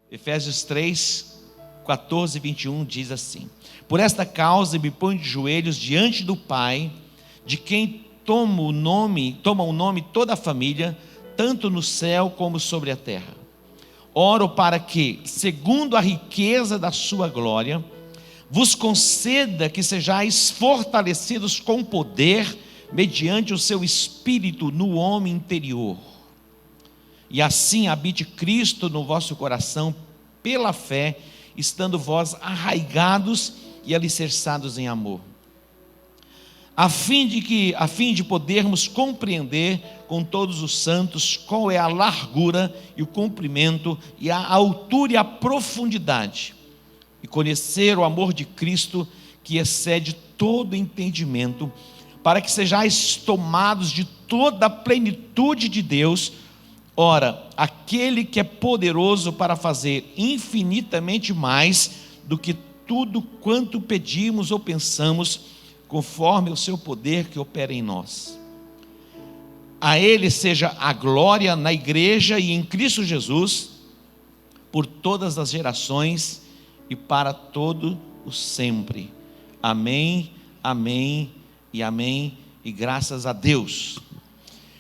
Efésios 3, 14 e 21 diz assim: por esta causa me ponho de joelhos diante do Pai, de quem toma o nome toda a família, tanto no céu como sobre a terra. Oro para que, segundo a riqueza da sua glória, vos conceda que sejais fortalecidos com poder, mediante o seu Espírito no homem interior. E assim habite Cristo no vosso coração, pela fé, estando vós arraigados e alicerçados em amor, a fim de podermos compreender com todos os santos qual é a largura e o comprimento e a altura e a profundidade, e conhecer o amor de Cristo, que excede todo entendimento, para que sejais tomados de toda a plenitude de Deus. Ora, aquele que é poderoso para fazer infinitamente mais do que tudo quanto pedimos ou pensamos, conforme o seu poder que opera em nós. A Ele seja a glória na igreja e em Cristo Jesus, por todas as gerações e para todo o sempre. Amém, amém e amém, e graças a Deus.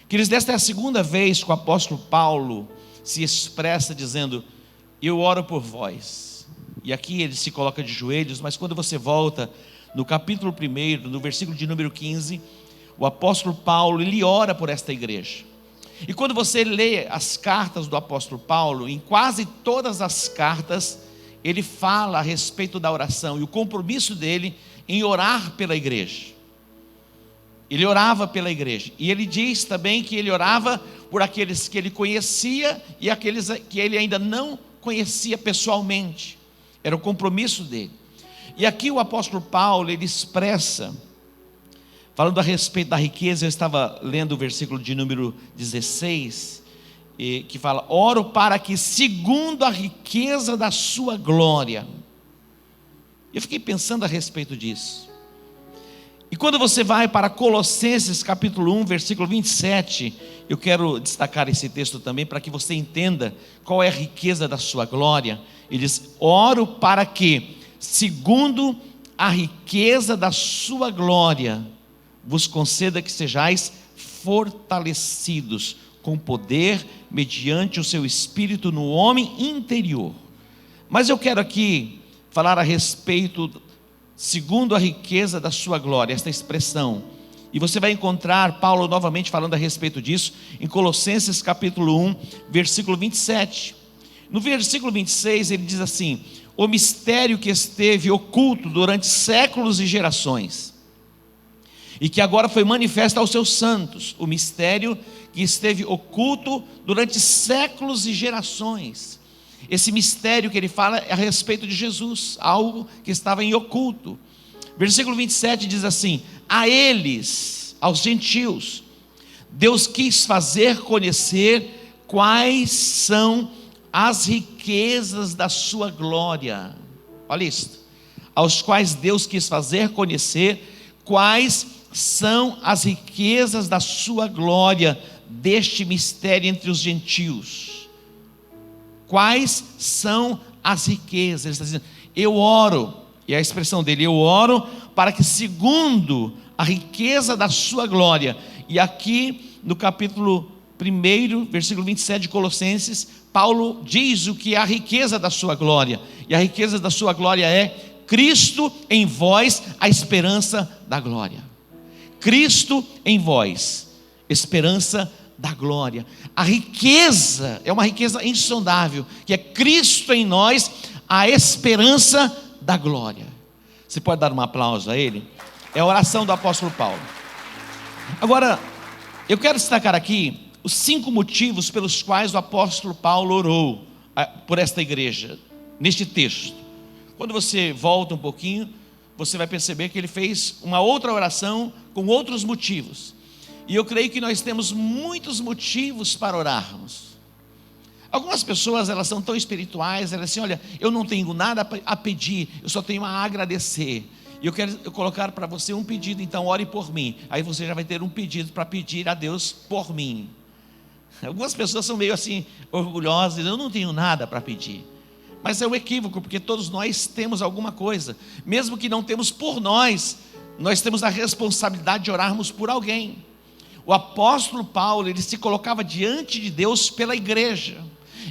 Queridos, esta é a segunda vez que o apóstolo Paulo se expressa dizendo: eu oro por vós. E aqui ele se coloca de joelhos, mas quando você volta no capítulo 1, no versículo de número 15, o apóstolo Paulo, ele ora por esta igreja. E quando você lê as cartas do apóstolo Paulo, em quase todas as cartas, ele fala a respeito da oração e o compromisso dele em orar pela igreja. Ele orava pela igreja, e ele diz também que ele orava por aqueles que ele conhecia e aqueles que ele ainda não conhecia pessoalmente. Era o compromisso dele. E aqui o apóstolo Paulo, ele expressa, falando a respeito da riqueza. Eu estava lendo o versículo de número 16, que fala: oro para que, segundo a riqueza da sua glória. Eu fiquei pensando a respeito disso. E quando você vai para Colossenses capítulo 1, versículo 27, eu quero destacar esse texto também, para que você entenda qual é a riqueza da sua glória. Ele diz: oro para que, segundo a riqueza da sua glória, vos conceda que sejais fortalecidos com poder, mediante o seu Espírito no homem interior. Mas eu quero aqui falar a respeito, segundo a riqueza da sua glória, esta expressão. E você vai encontrar Paulo novamente falando a respeito disso em Colossenses capítulo 1, versículo 27. No versículo 26 ele diz assim: o mistério que esteve oculto durante séculos e gerações, e que agora foi manifesto aos seus santos. O mistério que esteve oculto durante séculos e gerações. Esse mistério que ele fala é a respeito de Jesus, algo que estava em oculto. Versículo 27 diz assim: a eles, aos gentios, Deus quis fazer conhecer quais são as riquezas da sua glória. Olha isso: aos quais Deus quis fazer conhecer quais são as riquezas da sua glória, deste mistério entre os gentios. Quais são as riquezas? Ele está dizendo: eu oro, e a expressão dele: eu oro para que, segundo a riqueza da sua glória. E aqui no capítulo 1, versículo 27 de Colossenses, Paulo diz o que é a riqueza da sua glória. E a riqueza da sua glória é Cristo em vós, a esperança da glória. Cristo em vós, esperança da glória. A riqueza é uma riqueza insondável, que é Cristo em nós, a esperança da glória. Você pode dar um aplauso a ele? É a oração do apóstolo Paulo. Agora, eu quero destacar aqui os 5 motivos pelos quais o apóstolo Paulo orou por esta igreja, neste texto. Quando você volta um pouquinho, você vai perceber que ele fez uma outra oração com outros motivos. E eu creio que nós temos muitos motivos para orarmos. Algumas pessoas, elas são tão espirituais, elas assim: olha, eu não tenho nada a pedir, eu só tenho a agradecer. E eu quero colocar para você um pedido, então ore por mim. Aí você já vai ter um pedido para pedir a Deus por mim. Algumas pessoas são meio assim, orgulhosas, eu não tenho nada para pedir. mas é um equívoco, porque todos nós temos alguma coisa, mesmo que não temos por nós temos a responsabilidade de orarmos por alguém. O apóstolo Paulo, ele se colocava diante de Deus pela igreja.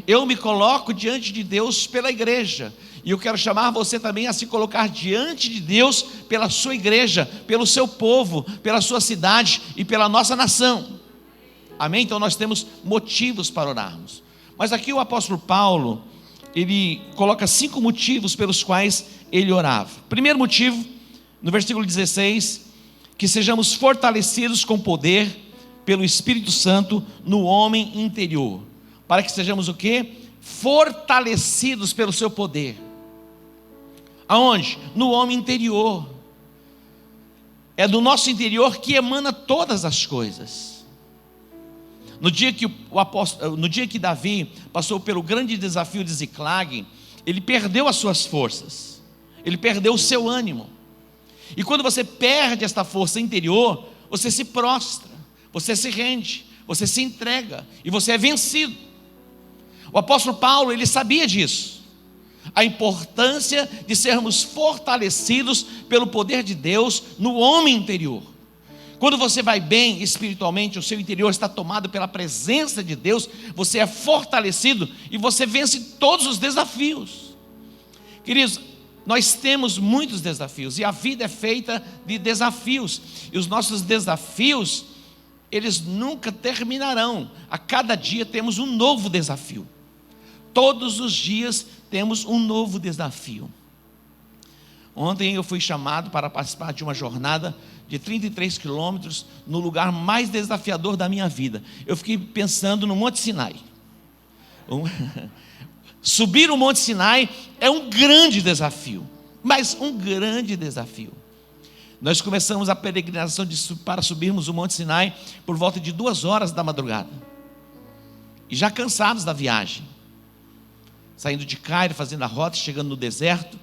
Eu me coloco diante de Deus pela igreja, e eu quero chamar você também a se colocar diante de Deus pela sua igreja, pelo seu povo, pela sua cidade e pela nossa nação. Amém? Então nós temos motivos para orarmos. Mas aqui o apóstolo Paulo, ele coloca 5 motivos pelos quais ele orava. Primeiro motivo, no versículo 16, que sejamos fortalecidos com poder pelo Espírito Santo no homem interior. Para que sejamos o quê? Fortalecidos pelo seu poder. Aonde? No homem interior. É do nosso interior que emana todas as coisas. No dia que Davi passou pelo grande desafio de Ziclag, ele perdeu as suas forças, ele perdeu o seu ânimo. E quando você perde esta força interior, você se prostra, você se rende, você se entrega e você é vencido. O apóstolo Paulo, ele sabia disso, a importância de sermos fortalecidos pelo poder de Deus no homem interior. Quando você vai bem espiritualmente, o seu interior está tomado pela presença de Deus, você é fortalecido e você vence todos os desafios. Queridos, nós temos muitos desafios, e a vida é feita de desafios, e os nossos desafios, eles nunca terminarão. A cada dia temos um novo desafio. Todos os dias temos um novo desafio. Ontem eu fui chamado para participar de uma jornada de 33 quilômetros no lugar mais desafiador da minha vida. Eu fiquei pensando no Monte Sinai. Subir o Monte Sinai é um grande desafio, mas um grande desafio. Nós começamos a peregrinação para subirmos o Monte Sinai por volta de 2 horas da madrugada, e já cansados da viagem, saindo de Cairo, fazendo a rota, chegando no deserto,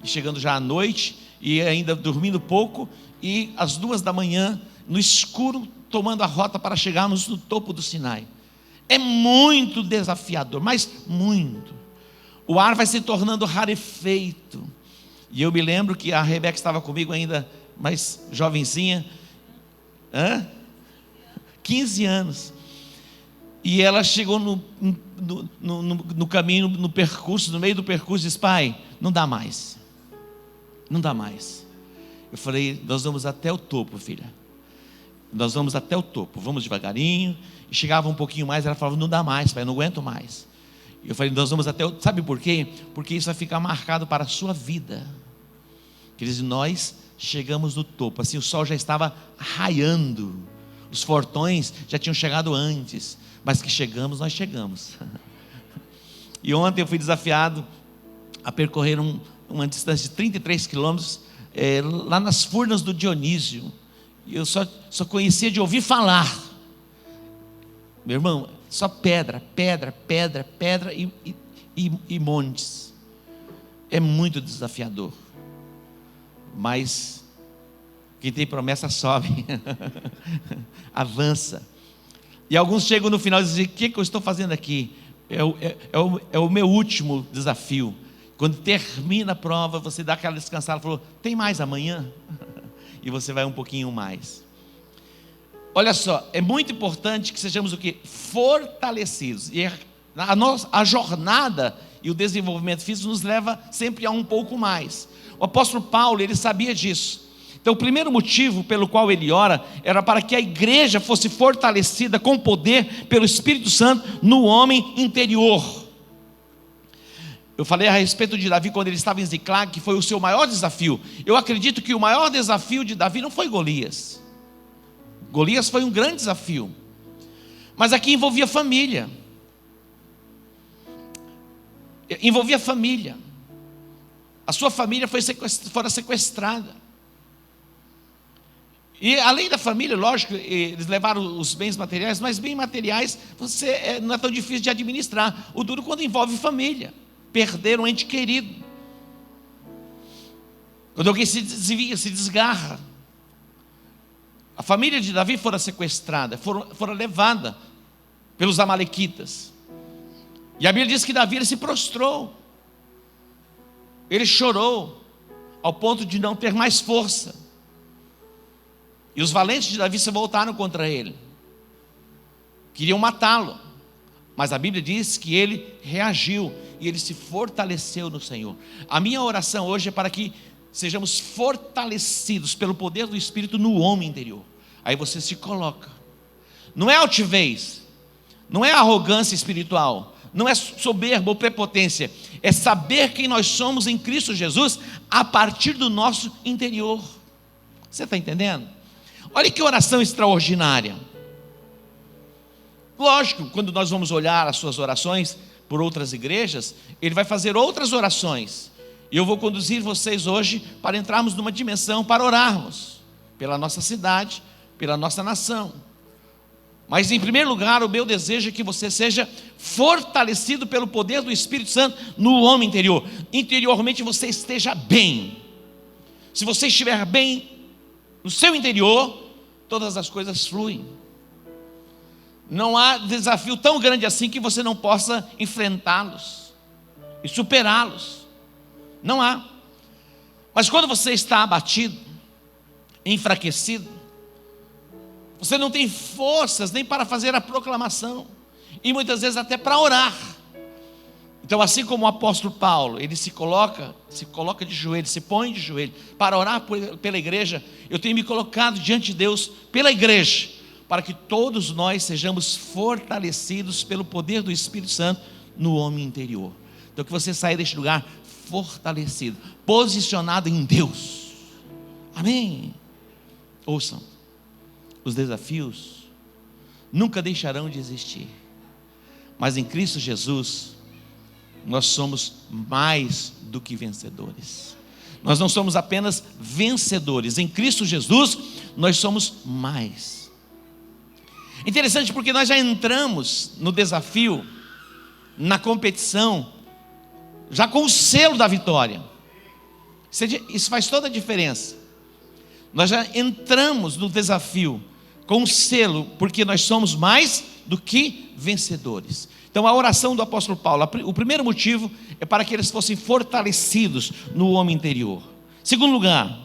e chegando já à noite, e ainda dormindo pouco, e às 2 da manhã, no escuro, tomando a rota para chegarmos no topo do Sinai. É muito desafiador, mas muito. O ar vai se tornando rarefeito. E eu me lembro que a Rebeca estava comigo ainda, mais jovenzinha, 15 anos. E ela chegou no caminho, no percurso, no meio do percurso, e disse: pai, não dá mais. Não dá mais. Eu falei: nós vamos até o topo, filha. Nós vamos até o topo, vamos devagarinho. E chegava um pouquinho mais, ela falava: não dá mais, pai, eu não aguento mais. E eu falei: nós vamos até o... Sabe por quê? Porque isso vai ficar marcado para a sua vida. Queridos, nós chegamos no topo, assim o sol já estava raiando, os fortões já tinham chegado antes, mas que chegamos, nós chegamos. E ontem eu fui desafiado a percorrer uma distância de 33 quilômetros, lá nas Furnas do Dionísio. E eu só conhecia de ouvir falar. Meu irmão, só pedra, pedra, pedra, pedra e montes. É muito desafiador. Mas quem tem promessa sobe, avança. E alguns chegam no final e dizem: o que eu estou fazendo aqui? É o meu último desafio. Quando termina a prova, você dá aquela descansada, falou: tem mais amanhã? E você vai um pouquinho mais. Olha só, é muito importante que sejamos o quê? Fortalecidos. E a jornada e o desenvolvimento físico nos leva sempre a um pouco mais. O apóstolo Paulo, ele sabia disso. Então o primeiro motivo pelo qual ele ora era para que a igreja fosse fortalecida com poder pelo Espírito Santo no homem interior. Eu falei a respeito de Davi quando ele estava em Ziclag, que foi o seu maior desafio. Eu acredito que o maior desafio de Davi não foi Golias. Golias foi um grande desafio, mas aqui envolvia família. Envolvia família. A sua família fora sequestrada. E além da família, lógico, eles levaram os bens materiais, mas bens materiais não é tão difícil de administrar. O duro quando envolve família. Perder um ente querido. Quando alguém se desvia, se desgarra. A família de Davi fora sequestrada, fora levada pelos amalequitas. E a Bíblia diz que Davi, ele se prostrou. Ele chorou ao ponto de não ter mais força. E os valentes de Davi se voltaram contra ele. Queriam matá-lo. Mas a Bíblia diz que ele reagiu e ele se fortaleceu no Senhor. A minha oração hoje é para que sejamos fortalecidos pelo poder do Espírito no homem interior. Aí você se coloca. Não é altivez, não é arrogância espiritual, não é soberba ou prepotência. É saber quem nós somos em Cristo Jesus a partir do nosso interior. Você está entendendo? Olha que oração extraordinária. Lógico, quando nós vamos olhar as suas orações por outras igrejas, ele vai fazer outras orações. E eu vou conduzir vocês hoje para entrarmos numa dimensão para orarmos pela nossa cidade, pela nossa nação. Mas em primeiro lugar, o meu desejo é que você seja fortalecido pelo poder do Espírito Santo no homem interior. Interiormente você esteja bem. Se você estiver bem no seu interior, todas as coisas fluem. Não há desafio tão grande assim que você não possa enfrentá-los e superá-los. Não há. Mas quando você está abatido, enfraquecido, você não tem forças nem para fazer a proclamação, e muitas vezes até para orar. Então, assim como o apóstolo Paulo, ele se coloca de joelho, se põe de joelho para orar pela igreja, eu tenho me colocado diante de Deus pela igreja, para que todos nós sejamos fortalecidos pelo poder do Espírito Santo no homem interior. Então que você saia deste lugar fortalecido, posicionado em Deus. Amém? Ouçam, os desafios nunca deixarão de existir, mas em Cristo Jesus nós somos mais do que vencedores. Nós não somos apenas vencedores, em Cristo Jesus nós somos mais. Interessante porque nós já entramos no desafio, na competição, já com o selo da vitória. Isso faz toda a diferença. Nós já entramos no desafio com o selo, porque nós somos mais do que vencedores. Então a oração do apóstolo Paulo, o primeiro motivo é para que eles fossem fortalecidos no homem interior. Segundo lugar,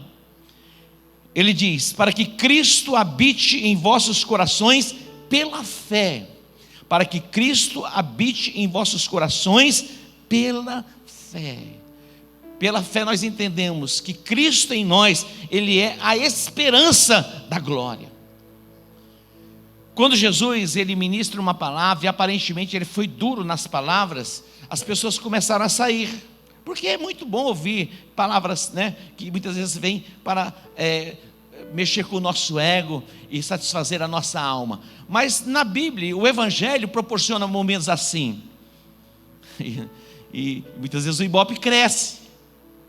ele diz, para que Cristo habite em vossos corações pela fé, para que Cristo habite em vossos corações pela fé. Pela fé nós entendemos que Cristo em nós, Ele é a esperança da glória. Quando Jesus, Ele ministra uma palavra, e aparentemente Ele foi duro nas palavras, as pessoas começaram a sair, porque é muito bom ouvir palavras, né, que muitas vezes vêm para mexer com o nosso ego e satisfazer a nossa alma. Mas na Bíblia, o Evangelho proporciona momentos assim, e muitas vezes o ibope cresce.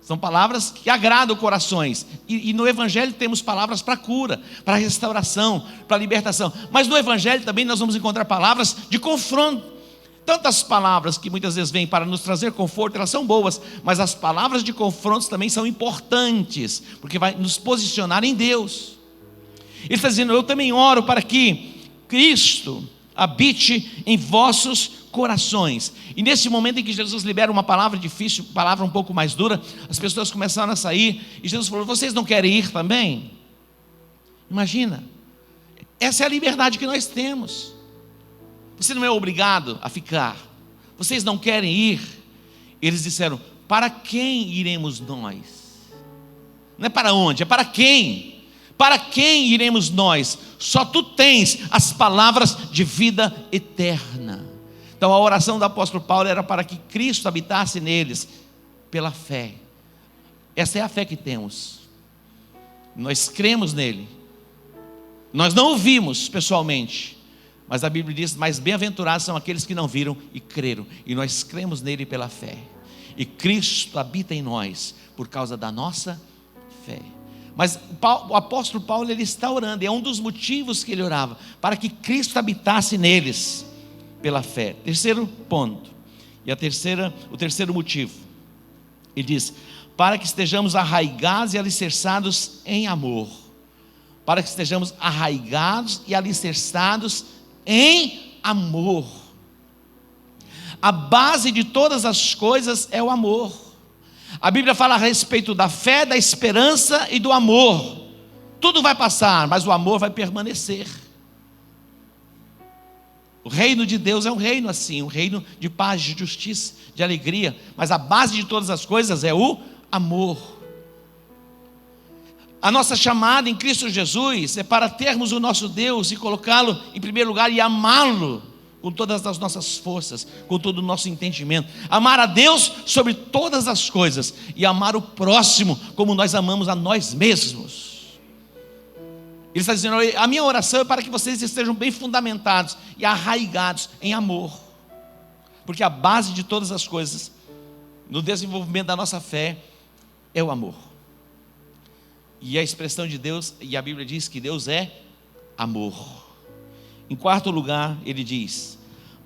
São palavras que agradam corações, e no Evangelho temos palavras para cura, para restauração, para libertação. Mas no Evangelho também nós vamos encontrar palavras de confronto. Tantas palavras que muitas vezes vêm para nos trazer conforto, elas são boas, mas as palavras de confronto também são importantes, porque vai nos posicionar em Deus. Ele está dizendo, eu também oro para que Cristo habite em vossos corações. E nesse momento em que Jesus libera uma palavra difícil, palavra um pouco mais dura, as pessoas começaram a sair, e Jesus falou, vocês não querem ir também? Imagina, essa é a liberdade que nós temos. Você não é obrigado a ficar. Vocês não querem ir? Eles disseram, para quem iremos nós? Não é para onde, é para quem? Para quem iremos nós? Só tu tens as palavras de vida eterna. Então a oração do apóstolo Paulo era para que Cristo habitasse neles, pela fé. Essa é a fé que temos. Nós cremos nele. Nós não o vimos pessoalmente, mas a Bíblia diz, mas bem-aventurados são aqueles que não viram e creram. E nós cremos nele pela fé. E Cristo habita em nós por causa da nossa fé. Mas o apóstolo Paulo, ele está orando, e é um dos motivos que ele orava, para que Cristo habitasse neles pela fé. Terceiro ponto, e o terceiro motivo, ele diz, para que estejamos arraigados e alicerçados em amor. Para que estejamos arraigados e alicerçados em amor. A base de todas as coisas é o amor. A Bíblia fala a respeito da fé, da esperança e do amor. Tudo vai passar, mas o amor vai permanecer. O reino de Deus é um reino assim, um reino de paz, de justiça, de alegria. Mas a base de todas as coisas é o amor. A nossa chamada em Cristo Jesus é para termos o nosso Deus e colocá-lo em primeiro lugar e amá-lo com todas as nossas forças, com todo o nosso entendimento. Amar a Deus sobre todas as coisas e amar o próximo como nós amamos a nós mesmos. Ele está dizendo: a minha oração é para que vocês estejam bem fundamentados e arraigados em amor, porque a base de todas as coisas no desenvolvimento da nossa fé é o amor. E a expressão de Deus, e a Bíblia diz que Deus é amor. Em quarto lugar, ele diz: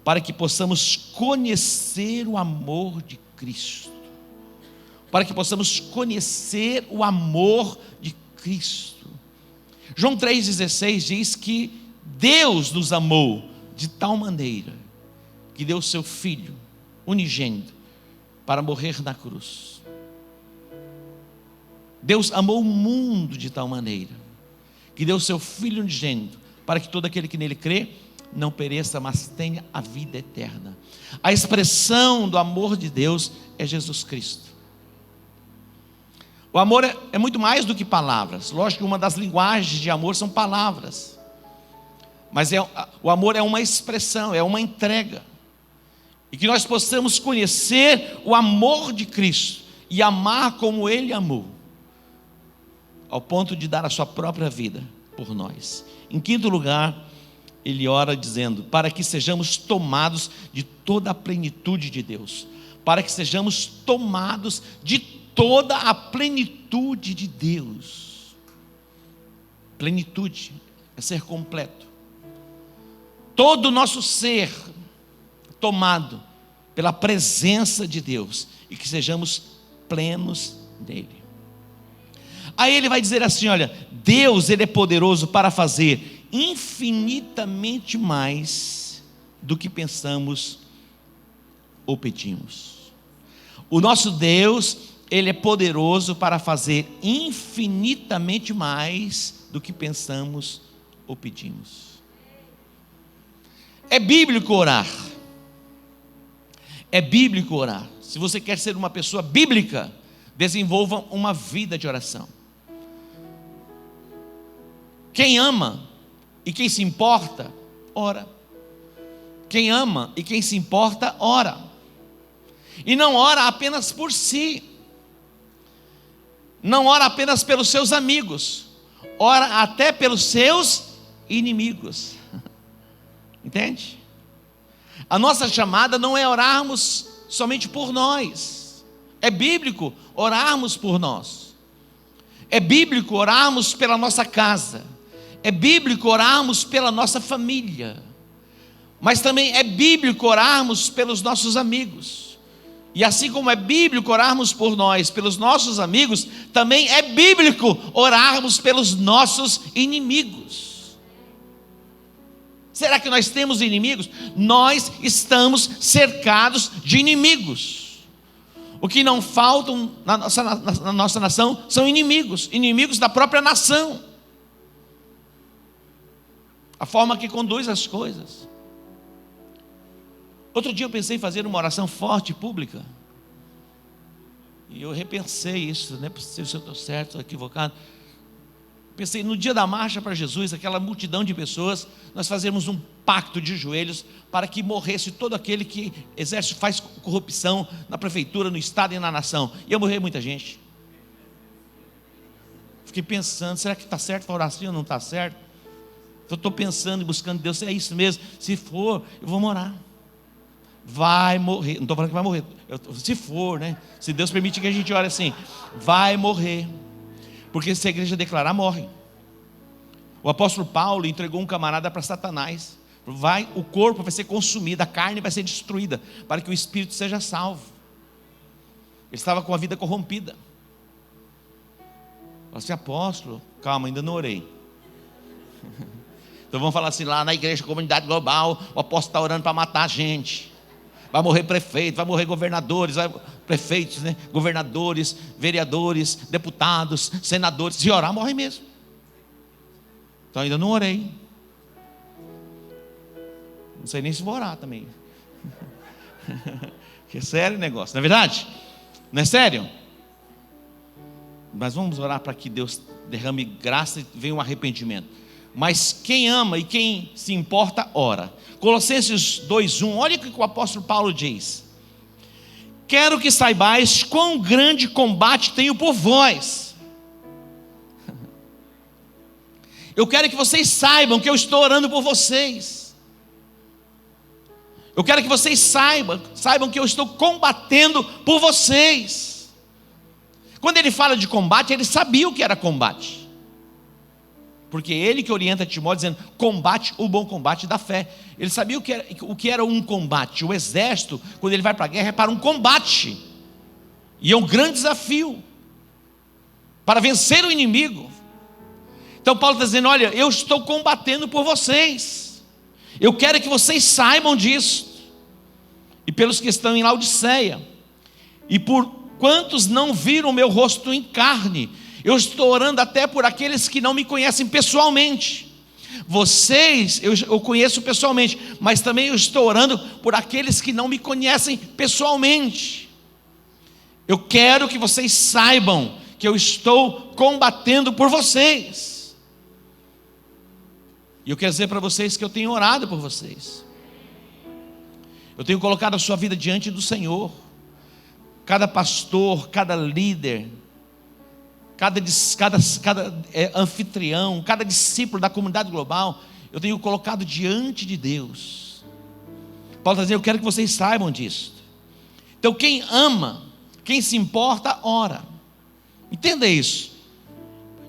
para que possamos conhecer o amor de Cristo. Para que possamos conhecer o amor de Cristo. João 3,16 diz que Deus nos amou de tal maneira que deu o seu Filho unigênito para morrer na cruz. Deus amou o mundo de tal maneira que deu o seu Filho unigênito para que todo aquele que nele crê não pereça, mas tenha a vida eterna. A expressão do amor de Deus é Jesus Cristo. O amor é muito mais do que palavras. Lógico que uma das linguagens de amor são palavras, mas o amor é uma expressão, é uma entrega. E que nós possamos conhecer o amor de Cristo e amar como Ele amou, ao ponto de dar a sua própria vida por nós. Em quinto lugar, ele ora dizendo: para que sejamos tomados de toda a plenitude de Deus. Para que sejamos tomados de toda a plenitude de Deus. Plenitude é ser completo. Todo o nosso ser tomado pela presença de Deus e que sejamos plenos dele. Aí ele vai dizer assim: olha, Deus, ele é poderoso para fazer infinitamente mais do que pensamos ou pedimos. O nosso Deus, ele é poderoso para fazer infinitamente mais do que pensamos ou pedimos. É bíblico orar. É bíblico orar. Se você quer ser uma pessoa bíblica, desenvolva uma vida de oração. Quem ama e quem se importa, ora. Quem ama e quem se importa, ora. E não ora apenas por si. Não ora apenas pelos seus amigos. Ora até pelos seus inimigos. Entende? A nossa chamada não é orarmos somente por nós. É bíblico orarmos por nós. É bíblico orarmos pela nossa casa. É bíblico orarmos pela nossa família. Mas também é bíblico orarmos pelos nossos amigos. E assim como é bíblico orarmos por nós, pelos nossos amigos, também é bíblico orarmos pelos nossos inimigos. Será que nós temos inimigos? Nós estamos cercados de inimigos. O que não faltam na nossa nação são inimigos, inimigos da própria nação. A forma que conduz as coisas. Outro dia eu pensei em fazer uma oração forte e pública. E eu repensei isso, não é possível se eu estou certo ou equivocado. Pensei, no dia da marcha para Jesus, aquela multidão de pessoas, nós fazemos um pacto de joelhos para que morresse todo aquele que faz corrupção na prefeitura, no estado e na nação. Ia morrer muita gente. Fiquei pensando, será que está certo para orar assim ou não está certo? Eu estou pensando e buscando Deus, se é isso mesmo. Se for, eu vou morar. Vai morrer, não estou falando que vai morrer, se for, né? Se Deus permite que a gente ore assim, vai morrer, porque se a igreja declarar, morre. O apóstolo Paulo entregou um camarada para Satanás. O corpo vai ser consumido, a carne vai ser destruída, para que o espírito seja salvo. Ele estava com a vida corrompida. Falei assim: apóstolo, calma, ainda não orei. Então vamos falar assim, lá na igreja, comunidade global, o apóstolo está orando para matar a gente. vai morrer prefeito, vai morrer governadores, prefeitos, né? Governadores, vereadores, deputados, senadores. Se orar, morre mesmo. Então ainda não orei. Não sei nem se vou orar também. Que é sério o negócio, não é verdade? Não é sério? Mas vamos orar para que Deus derrame graça e venha um arrependimento. Mas quem ama e quem se importa, ora. Colossenses 2:1, olha o que o apóstolo Paulo diz: quero que saibais quão grande combate tenho por vós. Eu quero que vocês saibam que eu estou orando por vocês. Eu quero que vocês saibam que eu estou combatendo por vocês. Quando ele fala de combate, ele sabia o que era combate. Porque ele que orienta Timóteo dizendo, combate o bom combate da fé. Ele sabia o que era um combate. O exército, quando ele vai para a guerra, é para um combate. E é um grande desafio. Para vencer o inimigo. Então Paulo está dizendo, olha, eu estou combatendo por vocês. Eu quero que vocês saibam disso. E pelos que estão em Laodiceia. E por quantos não viram o meu rosto em carne. Eu estou orando até por aqueles que não me conhecem pessoalmente. Vocês, eu conheço pessoalmente, mas também eu estou orando por aqueles que não me conhecem pessoalmente. Eu quero que vocês saibam que eu estou combatendo por vocês. E eu quero dizer para vocês que eu tenho orado por vocês. Eu tenho colocado a sua vida diante do Senhor. Cada pastor, cada líder, cada anfitrião, cada discípulo da comunidade global, eu tenho colocado diante de Deus. Paulo está dizendo, eu quero que vocês saibam disso. Então quem ama, quem se importa, ora. Entenda isso.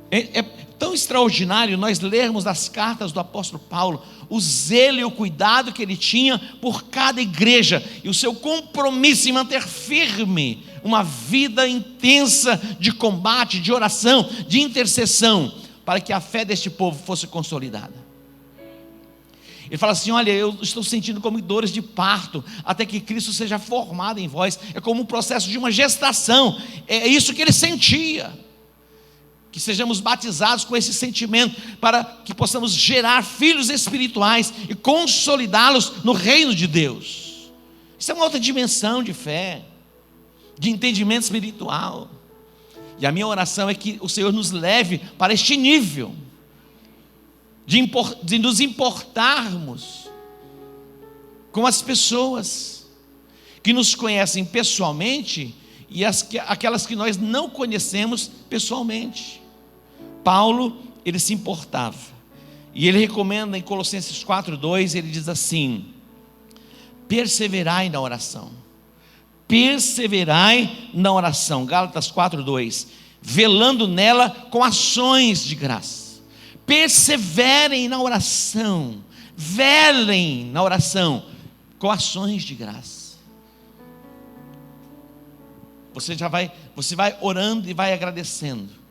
É tão extraordinário nós lermos as cartas do apóstolo Paulo, o zelo e o cuidado que ele tinha por cada igreja, e o seu compromisso em manter firme uma vida intensa de combate, de oração, de intercessão, para que a fé deste povo fosse consolidada. Ele fala assim, olha, eu estou sentindo como dores de parto, até que Cristo seja formado em vós. É como um processo de uma gestação. É isso que ele sentia. Que sejamos batizados com esse sentimento, para que possamos gerar filhos espirituais e consolidá-los no reino de Deus. Isso é uma outra dimensão de fé, de entendimento espiritual. E a minha oração é que o Senhor nos leve para este nível de nos importarmos com as pessoas que nos conhecem pessoalmente e aquelas que nós não conhecemos pessoalmente. Paulo, ele se importava, e ele recomenda em Colossenses 4:2, ele diz assim, perseverai na oração, Gálatas 4:2, velando nela com ações de graça. Perseverem na oração, velem na oração com ações de graça. Você vai orando e vai agradecendo.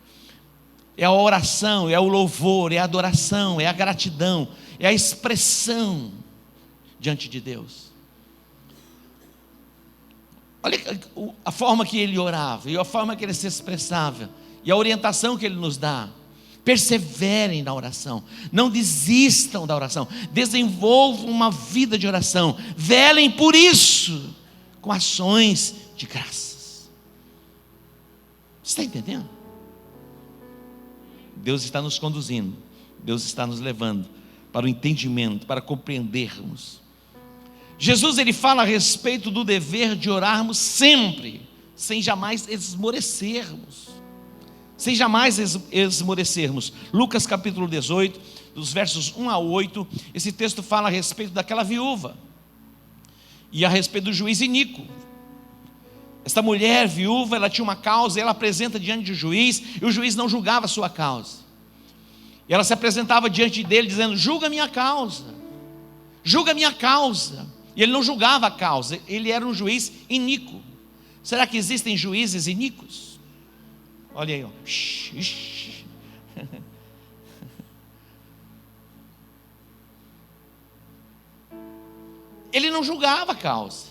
É a oração, é o louvor, é a adoração, é a gratidão, é a expressão diante de Deus. Olha a forma que ele orava, e a forma que ele se expressava, e a orientação que ele nos dá. Perseverem na oração, não desistam da oração, desenvolvam uma vida de oração, velem por isso, com ações de graças. Você está entendendo? Deus está nos conduzindo, Deus está nos levando para o entendimento, para compreendermos. Jesus, ele fala a respeito do dever de orarmos sempre, sem jamais esmorecermos. Lucas capítulo 18, dos versos 1-8, esse texto fala a respeito daquela viúva, e a respeito do juiz iníquo. Esta mulher viúva, ela tinha uma causa, ela apresenta diante do juiz, e o juiz não julgava a sua causa, e ela se apresentava diante dele dizendo, julga a minha causa, e ele não julgava a causa, ele era um juiz iníquo. Será que existem juízes iníquos? Olha aí, ó. Ele não julgava a causa,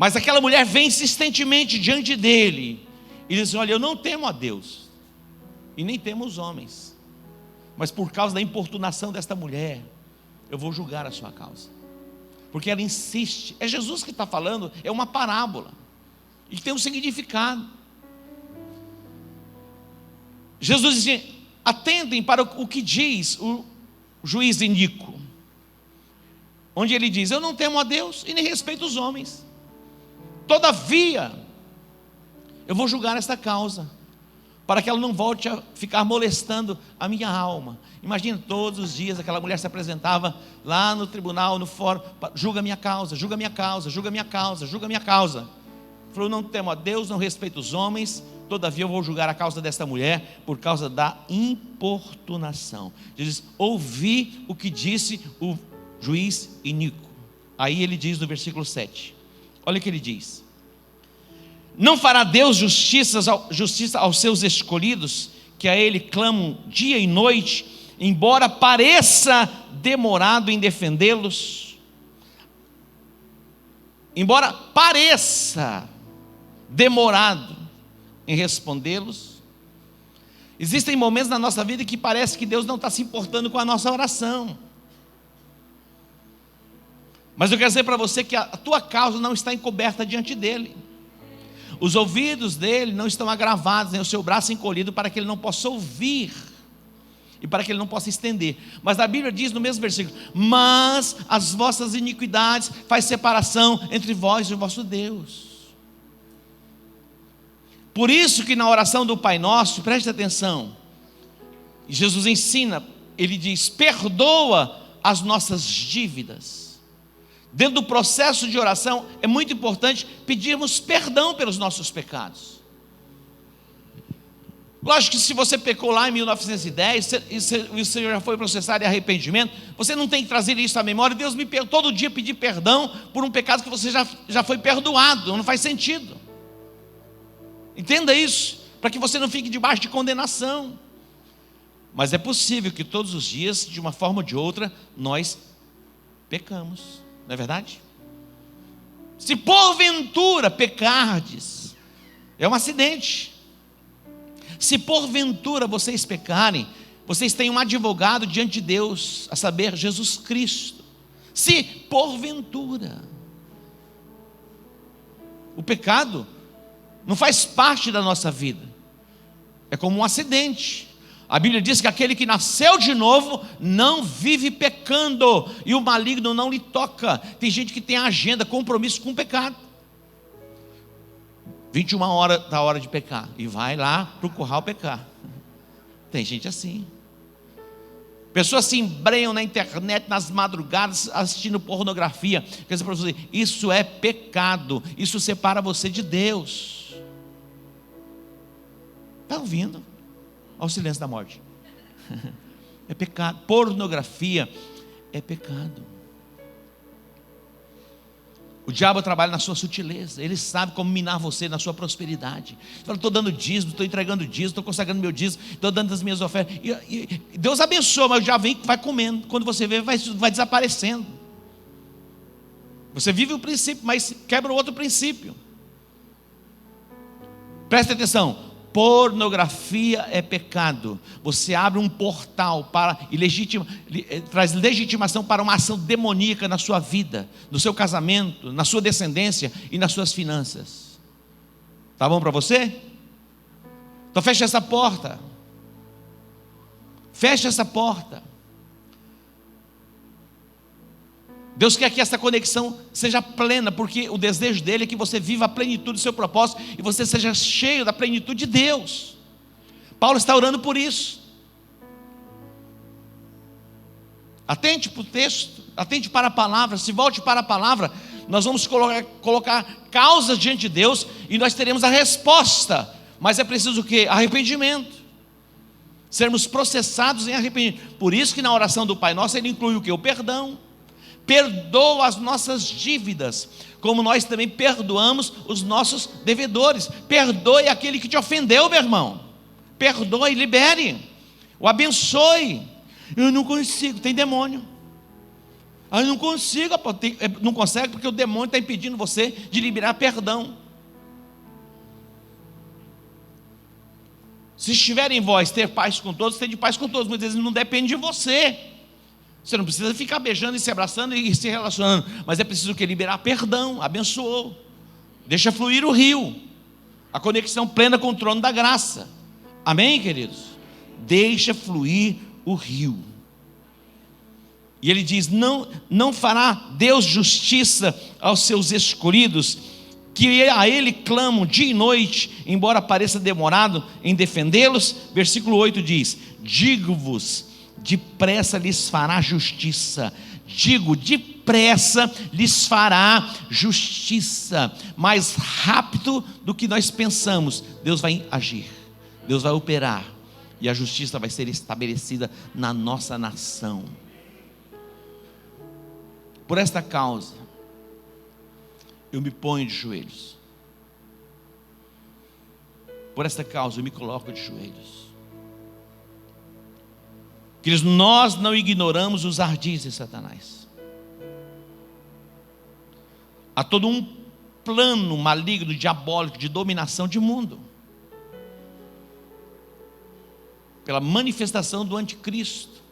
Mas aquela mulher vem insistentemente diante dele e diz: olha, eu não temo a Deus e nem temo os homens, mas por causa da importunação desta mulher, eu vou julgar a sua causa. Porque ela insiste. É Jesus que está falando, é uma parábola e tem um significado. Jesus diz: atentem para o que diz o juiz iníquo, onde ele diz: eu não temo a Deus e nem respeito os homens, todavia eu vou julgar esta causa, para que ela não volte a ficar molestando a minha alma. Imagina, todos os dias aquela mulher se apresentava lá no tribunal, no fórum: julga minha causa, julga minha causa, julga minha causa, julga minha causa. Falou: não temo a Deus, não respeito os homens, todavia eu vou julgar a causa desta mulher por causa da importunação. Diz: ouvi o que disse o juiz iníquo. Aí ele diz no versículo 7, olha o que ele diz: não fará Deus justiça aos seus escolhidos, que a ele clamam dia e noite, embora pareça demorado em defendê-los? Embora pareça demorado em respondê-los. Existem momentos na nossa vida que parece que Deus não está se importando com a nossa oração, mas eu quero dizer para você que a tua causa não está encoberta diante dele. Os ouvidos dele não estão agravados, nem o seu braço encolhido, para que ele não possa ouvir e para que ele não possa estender. Mas a Bíblia diz no mesmo versículo: mas as vossas iniquidades faz separação entre vós e o vosso Deus. Por isso que na oração do Pai Nosso, preste atenção, Jesus ensina, ele diz: perdoa as nossas dívidas. Dentro do processo de oração é muito importante pedirmos perdão pelos nossos pecados. Lógico que se você pecou lá em 1910 e o Senhor já foi processado em arrependimento, você não tem que trazer isso à memória: Deus me perdoa, todo dia pedir perdão por um pecado que você já foi perdoado. Não faz sentido. Entenda isso, para que você não fique debaixo de condenação. Mas é possível que todos os dias, de uma forma ou de outra, nós pecamos, não é verdade? Se porventura pecardes, é um acidente. Se porventura vocês pecarem, vocês têm um advogado diante de Deus, a saber, Jesus Cristo. Se porventura, o pecado não faz parte da nossa vida, é como um acidente. A Bíblia diz que aquele que nasceu de novo não vive pecando, e o maligno não lhe toca. Tem gente que tem agenda, compromisso com o pecado. 21 horas da hora de pecar, e vai lá para o curral pecar. Tem gente assim. Pessoas se embrenham na internet, nas madrugadas, assistindo pornografia. Quer dizer para você, isso é pecado, isso separa você de Deus. Está ouvindo? Ao silêncio da morte. É pecado. Pornografia é pecado. O diabo trabalha na sua sutileza. Ele sabe como minar você na sua prosperidade. Você fala: estou dando dízimo, estou entregando dízimo, estou consagrando meu dízimo, estou dando as minhas ofertas, e Deus abençoa, mas o diabo vem, vai comendo. Quando você vê, vai desaparecendo. Você vive o princípio, mas quebra o outro princípio. Preste atenção: pornografia é pecado. Você abre um portal para traz legitimação para uma ação demoníaca na sua vida, no seu casamento, na sua descendência e nas suas finanças. Tá bom para você? Então feche essa porta. Feche essa porta. Deus quer que essa conexão seja plena, porque o desejo dele é que você viva a plenitude do seu propósito e você seja cheio da plenitude de Deus. Paulo está orando por isso. Atente para o texto, atente para a palavra, se volte para a palavra. Nós vamos colocar causas diante de Deus e nós teremos a resposta. Mas é preciso o quê? Arrependimento. Sermos processados em arrependimento. Por isso que na oração do Pai Nosso ele inclui o quê? O perdão. Perdoa as nossas dívidas, como nós também perdoamos os nossos devedores. Perdoe aquele que te ofendeu, meu irmão. Perdoe, libere, o abençoe. Eu não consigo, tem demônio. Eu não consigo, não consegue porque o demônio está impedindo você de liberar perdão. Se estiver em vós ter paz com todos, tem de paz com todos. Muitas vezes não depende de você. Você não precisa ficar beijando e se abraçando e se relacionando, mas é preciso que liberar perdão. Abençoou, deixa fluir o rio, a conexão plena com o trono da graça. Amém, queridos? Deixa fluir o rio. E ele diz: não fará Deus justiça aos seus escolhidos, que a ele clamam dia e noite, embora pareça demorado em defendê-los? Versículo 8 diz: digo-vos, depressa lhes fará justiça. Digo, depressa lhes fará justiça. Mais rápido do que nós pensamos, Deus vai agir, Deus vai operar, e a justiça vai ser estabelecida na nossa nação. Por esta causa, eu me ponho de joelhos. Por esta causa, eu me coloco de joelhos. Queridos, nós não ignoramos os ardis de Satanás. Há todo um plano maligno, diabólico, de dominação de mundo, pela manifestação do anticristo.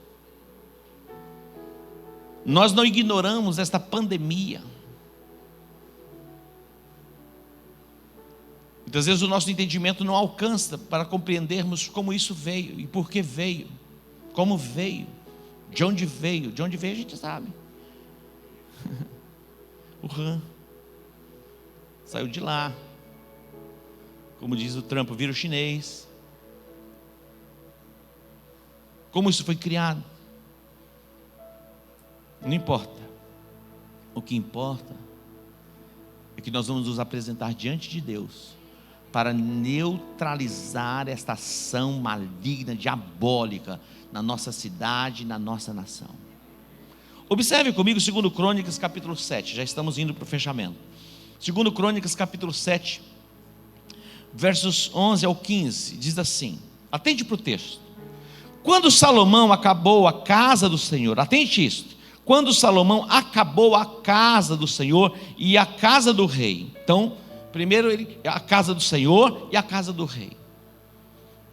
Nós não ignoramos esta pandemia. Muitas vezes o nosso entendimento não alcança para compreendermos como isso veio e por que veio, como veio, de onde veio. De onde veio a gente sabe. O Han saiu de lá, como diz o Trump, o vírus chinês. Como isso foi criado? Não importa. O que importa é que nós vamos nos apresentar diante de Deus para neutralizar esta ação maligna, diabólica na nossa cidade, na nossa nação. Observe comigo 2 Crônicas capítulo 7, já estamos indo para o fechamento. 2 Crônicas capítulo 7, versos 11 ao 15, diz assim, atente para o texto. Quando Salomão acabou a casa do Senhor, atente isto, quando Salomão acabou a casa do Senhor e a casa do rei. Então, primeiro a casa do Senhor e a casa do rei.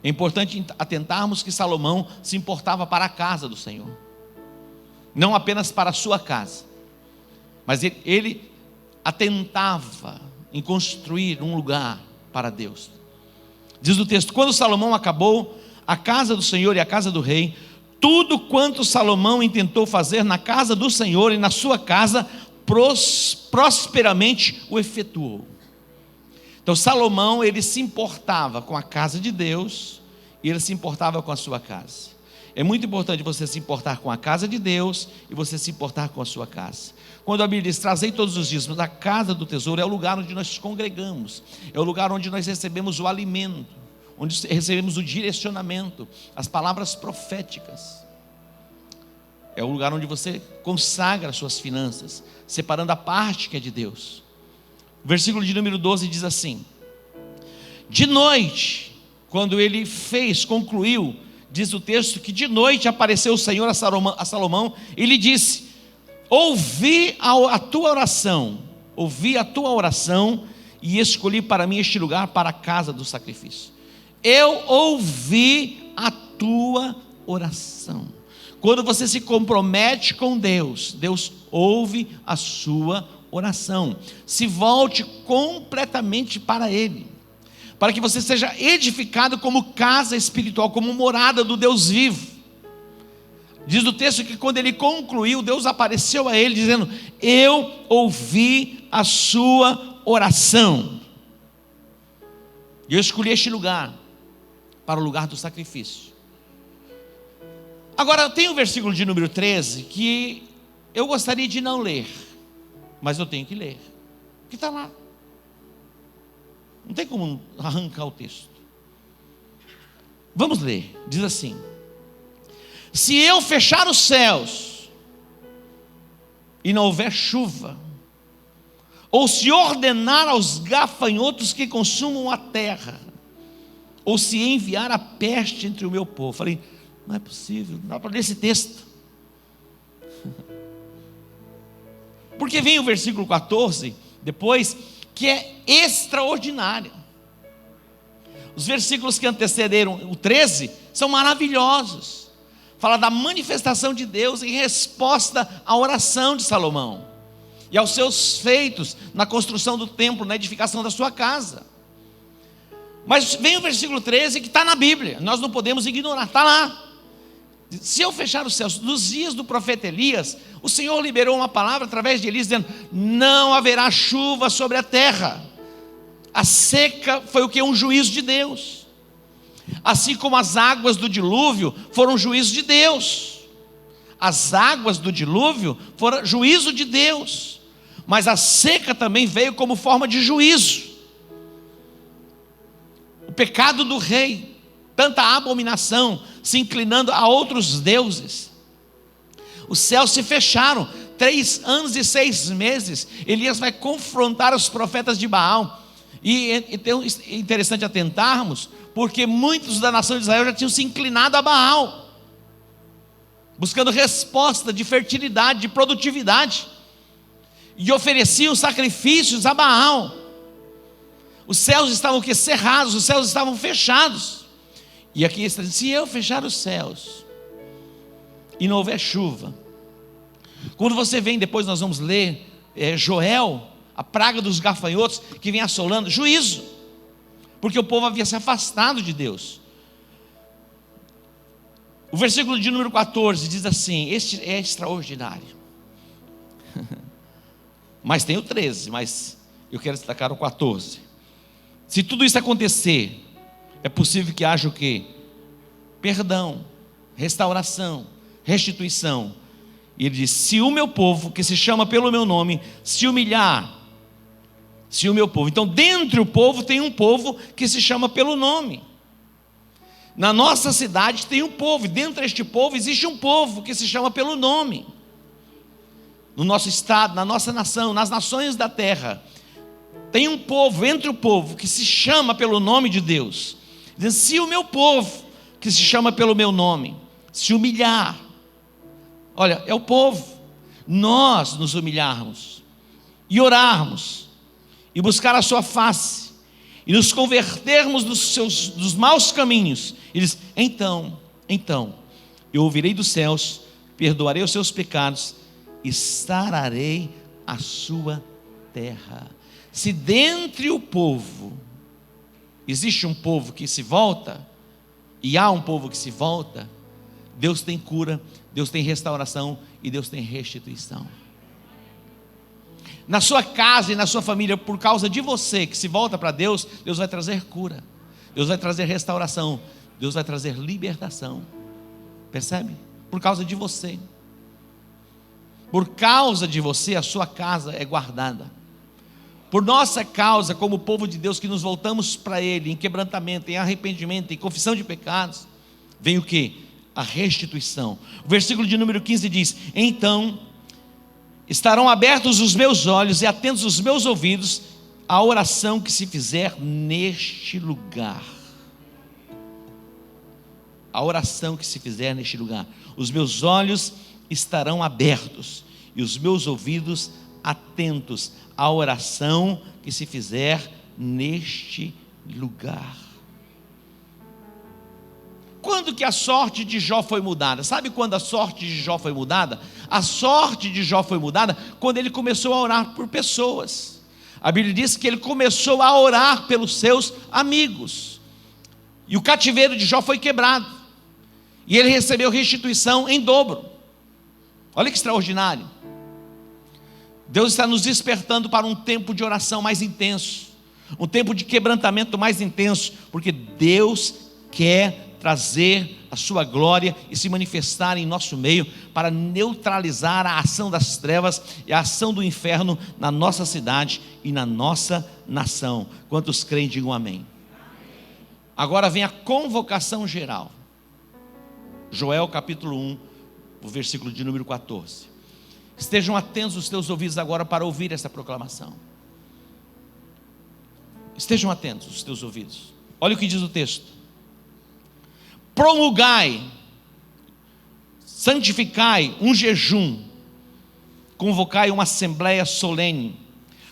É importante atentarmos que Salomão se importava para a casa do Senhor, não apenas para a sua casa, mas ele atentava em construir um lugar para Deus. Diz o texto: quando Salomão acabou a casa do Senhor e a casa do rei, tudo quanto Salomão intentou fazer na casa do Senhor e na sua casa, prosperamente o efetuou. Então Salomão, ele se importava com a casa de Deus e ele se importava com a sua casa. É muito importante você se importar com a casa de Deus e você se importar com a sua casa. Quando a Bíblia diz, trazei todos os dias, mas a casa do tesouro é o lugar onde nós nos congregamos, é o lugar onde nós recebemos o alimento, onde recebemos o direcionamento, as palavras proféticas. É o lugar onde você consagra as suas finanças, separando a parte que é de Deus. O versículo de número 12 diz assim: de noite, quando ele concluiu, diz o texto que de noite apareceu o Senhor a Salomão e lhe disse: ouvi a tua oração e escolhi para mim este lugar para a casa do sacrifício. Eu ouvi a tua oração. Quando você se compromete com Deus, Deus ouve a sua oração. Se volte completamente para Ele, para que você seja edificado como casa espiritual, como morada do Deus vivo. Diz o texto que quando ele concluiu, Deus apareceu a ele dizendo: eu ouvi a sua oração, e eu escolhi este lugar para o lugar do sacrifício. Agora tem o versículo de número 13 que eu gostaria de não ler, mas eu tenho que ler, que está lá. Não tem como arrancar o texto. Vamos ler, diz assim: se eu fechar os céus e não houver chuva, ou se ordenar aos gafanhotos que consumam a terra, ou se enviar a peste entre o meu povo. Falei, não é possível, não dá para ler esse texto. Porque vem o versículo 14, depois, que é extraordinário. Os versículos que antecederam o 13 são maravilhosos. Fala da manifestação de Deus em resposta à oração de Salomão e aos seus feitos na construção do templo, na edificação da sua casa. Mas vem o versículo 13 que está na Bíblia, nós não podemos ignorar, está lá. Se eu fechar os céus, nos dias do profeta Elias, o Senhor liberou uma palavra através de Elias, dizendo: não haverá chuva sobre a terra. A seca foi o que? Um juízo de Deus. Assim como as águas do dilúvio foram juízo de Deus. As águas do dilúvio foram juízo de Deus. Mas a seca também veio como forma de juízo. O pecado do rei, tanta abominação, se inclinando a outros deuses. Os céus se fecharam, 3 anos e 6 meses, Elias vai confrontar os profetas de Baal. E é interessante atentarmos, porque muitos da nação de Israel já tinham se inclinado a Baal, buscando resposta de fertilidade, de produtividade, e ofereciam sacrifícios a Baal. Os céus estavam cerrados, os céus estavam fechados. E aqui está dizendo: se eu fechar os céus e não houver chuva. Quando você vem, depois nós vamos ler Joel, a praga dos gafanhotos que vem assolando, juízo, porque o povo havia se afastado de Deus. O versículo de número 14 diz assim: este é extraordinário. Mas tem o 13, mas eu quero destacar o 14. Se tudo isso acontecer, é possível que haja o quê? Perdão, restauração, restituição. E ele diz: se o meu povo, que se chama pelo meu nome, se humilhar, se o meu povo. Então, dentre o povo tem um povo que se chama pelo nome. Na nossa cidade tem um povo, e dentro deste povo existe um povo que se chama pelo nome. No nosso estado, na nossa nação, nas nações da terra, tem um povo, entre o povo, que se chama pelo nome de Deus. Diz: se o meu povo, que se chama pelo meu nome, se humilhar. Olha, é o povo. Nós nos humilharmos e orarmos e buscar a sua face e nos convertermos dos maus caminhos, ele diz: então eu ouvirei dos céus, perdoarei os seus pecados e sararei a sua terra. Se dentre o povo existe um povo que se volta, e há um povo que se volta, Deus tem cura, Deus tem restauração e Deus tem restituição. Na sua casa e na sua família, por causa de você que se volta para Deus, Deus vai trazer cura, Deus vai trazer restauração, Deus vai trazer libertação. Percebe? Por causa de você. Por causa de você, a sua casa é guardada. Por nossa causa, como povo de Deus que nos voltamos para Ele em quebrantamento, em arrependimento, em confissão de pecados, vem o que? A restituição. O versículo de número 15 diz: então estarão abertos os meus olhos e atentos os meus ouvidos à oração que se fizer neste lugar. A oração que se fizer neste lugar. Os meus olhos estarão abertos e os meus ouvidos atentos à oração que se fizer neste lugar. Quando que a sorte de Jó foi mudada? Sabe quando a sorte de Jó foi mudada? A sorte de Jó foi mudada quando ele começou a orar por pessoas. A Bíblia diz que ele começou a orar pelos seus amigos, e o cativeiro de Jó foi quebrado, e ele recebeu restituição em dobro. Olha que extraordinário. Deus está nos despertando para um tempo de oração mais intenso, um tempo de quebrantamento mais intenso, porque Deus quer trazer a sua glória e se manifestar em nosso meio para neutralizar a ação das trevas e a ação do inferno na nossa cidade e na nossa nação. Quantos creem, digam amém. Agora vem a convocação geral. Joel capítulo 1, o versículo de número 14. Estejam atentos os teus ouvidos agora para ouvir essa proclamação. Estejam atentos os teus ouvidos. Olha o que diz o texto: promulgai, santificai um jejum, convocai uma assembleia solene,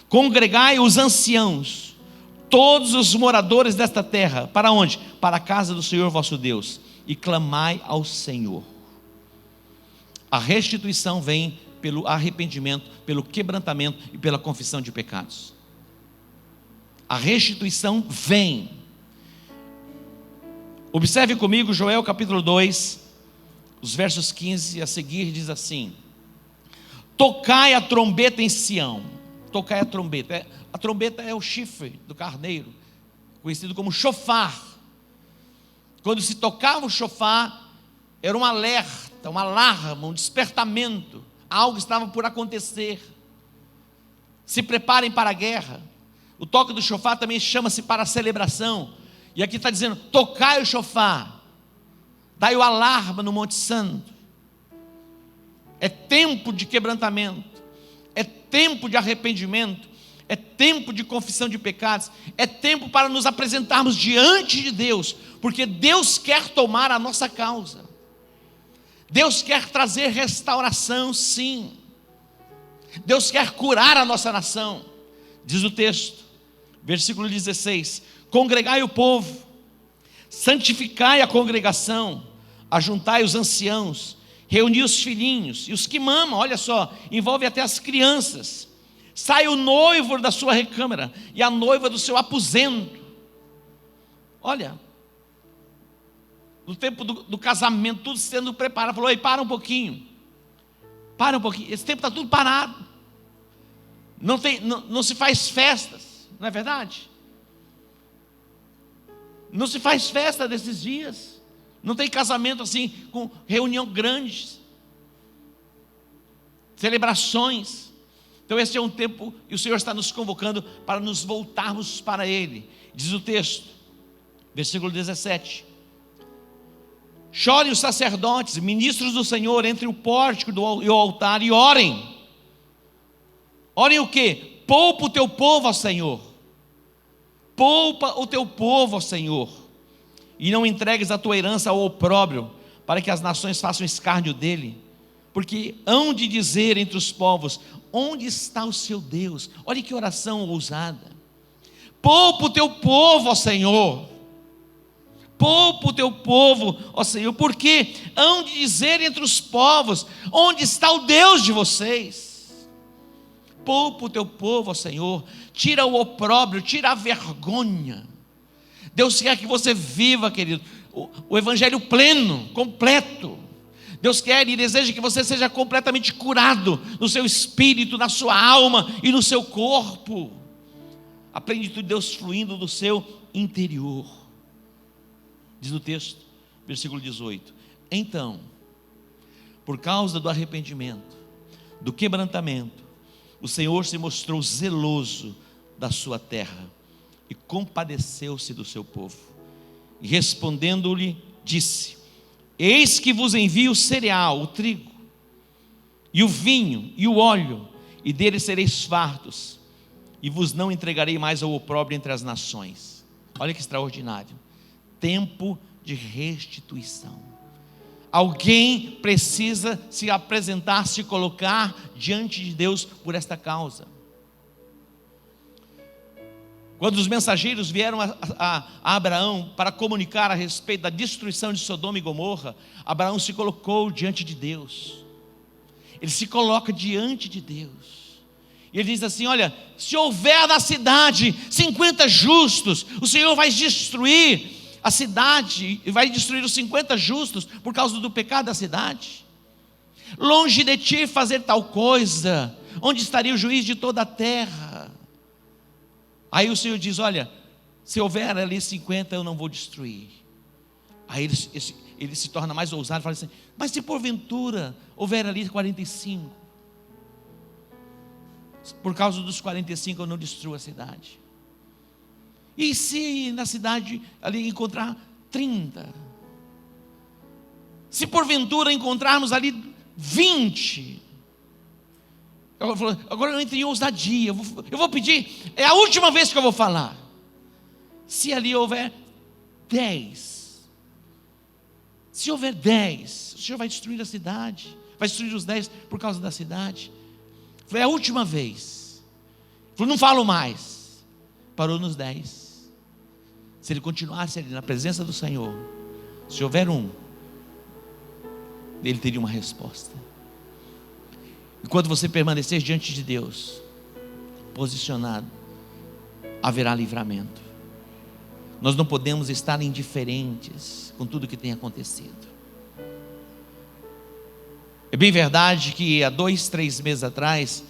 congregai os anciãos, todos os moradores desta terra. Para onde? Para a casa do Senhor vosso Deus, e clamai ao Senhor. A restituição vem pelo arrependimento, pelo quebrantamento e pela confissão de pecados. A restituição vem. Observe comigo Joel capítulo 2, os versos 15 a seguir, diz assim: tocai a trombeta em Sião. Tocai a trombeta. A trombeta é o chifre do carneiro, conhecido como chofar. Quando se tocava o chofar, era um alerta, um alarme, um despertamento. Algo estava por acontecer. Se preparem para a guerra. O toque do chofar também chama-se para a celebração. E aqui está dizendo: tocai o chofar, dai o alarme no Monte Santo. É tempo de quebrantamento, é tempo de arrependimento, é tempo de confissão de pecados, é tempo para nos apresentarmos diante de Deus, porque Deus quer tomar a nossa causa. Deus quer trazer restauração, sim. Deus quer curar a nossa nação. Diz o texto, versículo 16: congregai o povo, santificai a congregação, ajuntai os anciãos, reuni os filhinhos e os que mamam. Olha só, envolve até as crianças. Sai o noivo da sua recâmara e a noiva do seu aposento. Olha, no tempo do casamento, tudo sendo preparado. Falou: ei, para um pouquinho, esse tempo está tudo parado. Não se faz festas, não é verdade? Não se faz festa desses dias. Não tem casamento assim, com reunião grande, celebrações. Então esse é um tempo, e o Senhor está nos convocando para nos voltarmos para Ele. Diz o texto, versículo 17: chorem os sacerdotes, ministros do Senhor, entre o pórtico e o altar, e orem. Orem o quê? Poupa o teu povo, ó Senhor. Poupa o teu povo, ó Senhor, e não entregues a tua herança ao opróbrio, para que as nações façam escárnio dele. Porque hão de dizer entre os povos: onde está o seu Deus? Olha que oração ousada. Poupa o teu povo, ó Senhor. Poupa o teu povo, ó Senhor, porque hão de dizer entre os povos: onde está o Deus de vocês? Poupa o teu povo, ó Senhor. Tira o opróbrio, tira a vergonha. Deus quer que você viva, querido, o evangelho pleno, completo. Deus quer e deseja que você seja completamente curado no seu espírito, na sua alma e no seu corpo. A plenitude de Deus fluindo do seu interior. Diz o texto, versículo 18: então, por causa do arrependimento, do quebrantamento, o Senhor se mostrou zeloso da sua terra e compadeceu-se do seu povo. E respondendo-lhe, disse: eis que vos envio o cereal, o trigo, e o vinho, e o óleo, e deles sereis fartos, e vos não entregarei mais ao opróbrio entre as nações. Olha que extraordinário. Tempo de restituição. Alguém precisa se apresentar, se colocar diante de Deus por esta causa. Quando os mensageiros vieram a Abraão para comunicar a respeito da destruição de Sodoma e Gomorra, Abraão se colocou diante de Deus. Ele se coloca diante de Deus. E ele diz assim: olha, se houver na cidade 50 justos, o Senhor vai destruir a cidade, e vai destruir os 50 justos por causa do pecado da cidade. Longe de ti fazer tal coisa, onde estaria o juiz de toda a terra? Aí o Senhor diz: olha, se houver ali 50, eu não vou destruir. Aí ele se torna mais ousado e fala assim: mas se porventura houver ali 45, por causa dos 45 eu não destruo a cidade. E se na cidade ali encontrar 30? Se porventura encontrarmos ali 20? Agora eu entrei em ousadia. Eu vou pedir, é a última vez que eu vou falar. Se ali houver 10, o Senhor vai destruir a cidade, vai destruir os 10 por causa da cidade. Foi a última vez. Falou, não falo mais. Parou nos 10. Se ele continuasse ali na presença do Senhor, se houver um, ele teria uma resposta. Enquanto você permanecer diante de Deus, posicionado, haverá livramento. Nós não podemos estar indiferentes com tudo que tem acontecido. É bem verdade que há 2, 3 meses atrás,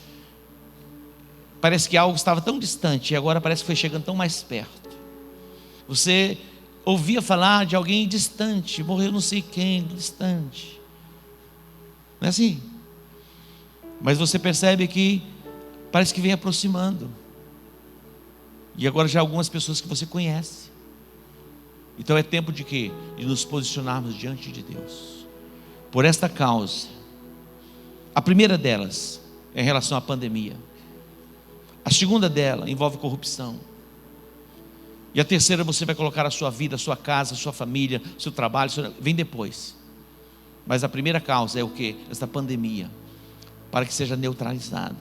parece que algo estava tão distante, e agora parece que foi chegando tão mais perto. Você ouvia falar de alguém distante, morreu não sei quem, distante. Não é assim? Mas você percebe que parece que vem aproximando. E agora já há algumas pessoas que você conhece. Então é tempo de quê? De nos posicionarmos diante de Deus. Por esta causa. A primeira delas é em relação à pandemia. A segunda dela envolve corrupção. E a terceira você vai colocar a sua vida, a sua casa, a sua família, seu trabalho, vem depois. Mas a primeira causa é o quê? Esta pandemia. Para que seja neutralizada.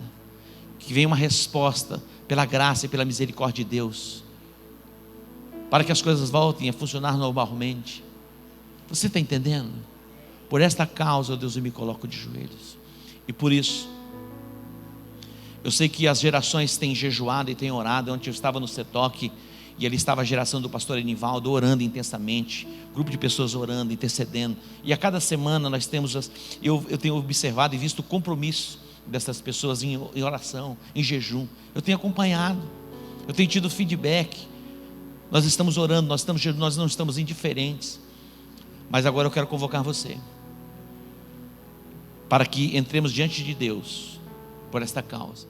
Que venha uma resposta pela graça e pela misericórdia de Deus. Para que as coisas voltem a funcionar normalmente. Você está entendendo? Por esta causa, ó Deus, eu me coloco de joelhos. E por isso, eu sei que as gerações têm jejuado e têm orado. Ontem eu estava no CETOC e ali estava a geração do pastor Enivaldo orando intensamente, grupo de pessoas orando, intercedendo. E a cada semana nós temos, eu tenho observado e visto o compromisso dessas pessoas em oração, em jejum. Eu tenho acompanhado, eu tenho tido feedback. Nós estamos orando, nós não estamos indiferentes. Mas agora eu quero convocar você, para que entremos diante de Deus, por esta causa.